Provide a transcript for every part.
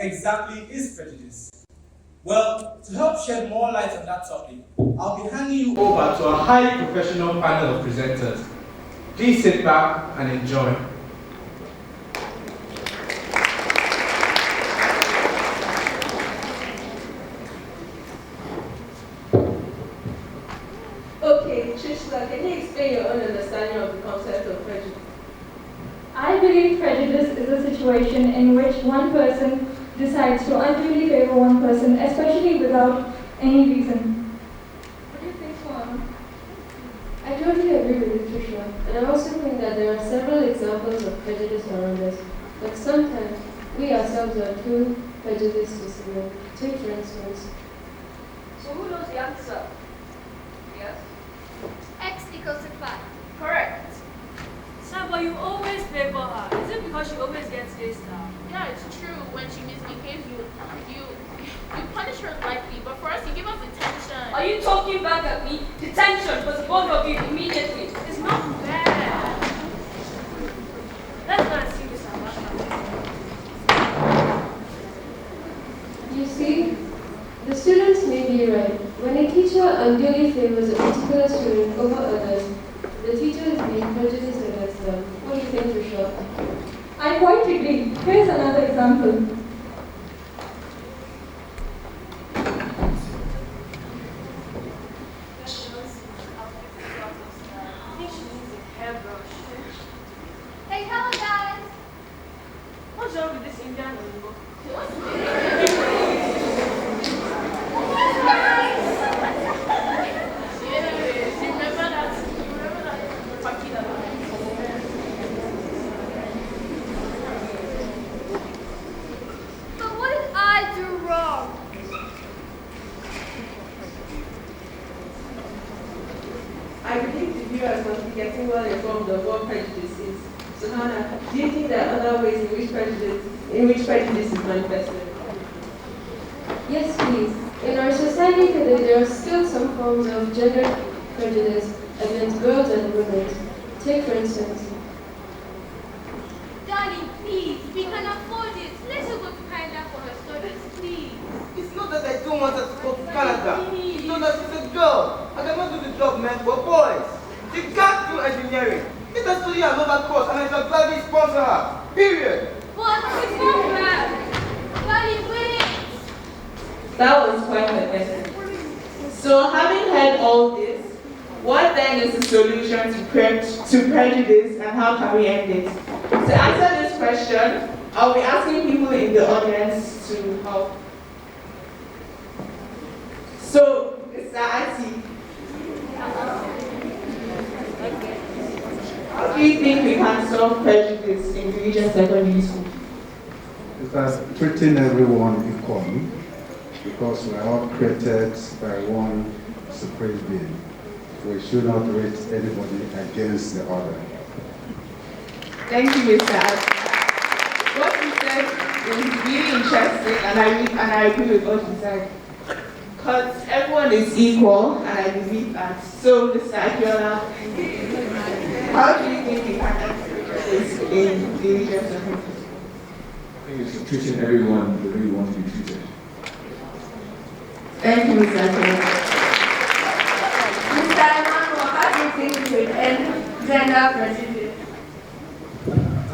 exactly is prejudice? Well, to help shed more light on that topic, I'll be handing you over to a highly professional panel of presenters. Please sit back and enjoy. Okay, Trishla, can you explain your own understanding of the concept of prejudice? I believe prejudice is a situation in which one person decides to unduly favor one person, especially without any reason. What do you think, Swan? I totally agree with you, Trisha. And I also think that there are several examples of prejudice around us, but sometimes we ourselves are too prejudiced to see them. Take for instance. So who knows the answer? Yes? X equals to 5. Correct. Sir, but you always favor her. Is it because she always gets A star? Yeah, it's true. When she misbehaves, you punish her lightly. But for us, you give us detention. Are you talking back at me? Detention for the both of you immediately. It's not fair. Let's go and see this You see, the students may be right. When a teacher unduly favors a particular student over others, the teacher is being prejudiced against them. What do you think, Trisha? I quite agree. Here's another example. Hey, hello guys. What's wrong with this Indian Olimbo? Remember that party that But what did I do wrong? I believe the viewers must be getting well informed of what prejudice is. So Hannah, do you think there are other ways in which prejudice is manifested? Yes, please. In our society today, there are still some forms of gender prejudice against girls and women. Take for instance. Darling, please, we can afford it. Let's go to Canada for her studies, please. It's not that I don't want her to go to Canada. It's not that she's a girl. I cannot do the job meant for boys. She can't do engineering. Let her study another course and I shall gladly sponsor her. Period. But it's not bad. Darling, wait. That was quite pathetic. So having heard all this, what then is the solution to prejudice and how can we end it? To answer this question, I'll be asking people in the audience to help. So, Mr. Ati, how do you think we can solve prejudice in Regent Secondary School? Because treating everyone equally, because we are all created by one supreme being. We should not rate anybody against the other. Thank you, Mr. Ati. What you said is really interesting, and I agree with what you said. Because everyone is equal, and I believe that. So, Mr. Akiola, how do you think we can end this in the regions of Africa? I think it's treating everyone the way you want to be treated. Thank you, Mr. Akiola. Mr. Emmanuel, how do you think we would end gender prejudice?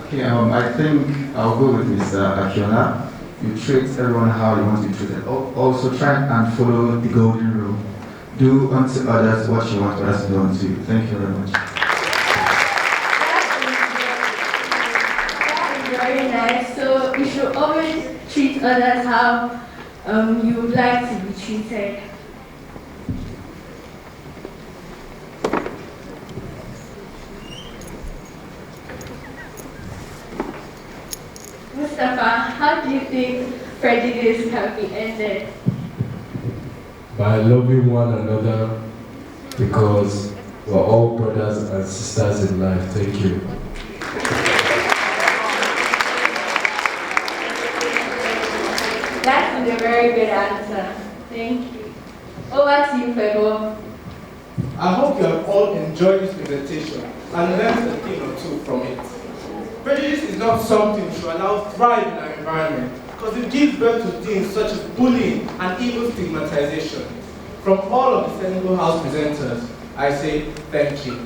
Okay, I think I'll go with Mr. Akiola. You treat everyone how you want to be treated. Also try and follow the golden rule. Do unto others what you want others to do unto you. Thank you very much. That is very nice. So you should always treat others how you would like to be treated. Mustafa, how do you think prejudice can be ended? By loving one another, because we're all brothers and sisters in life. Thank you. That is a very good answer. Thank you. Over to you, Febo. I hope you have all enjoyed this presentation and learned a thing or two from it. Prejudice is not something we should allow thrive in our environment, because it gives birth to things such as bullying and even stigmatization. From all of the Senegal House presenters, I say thank you.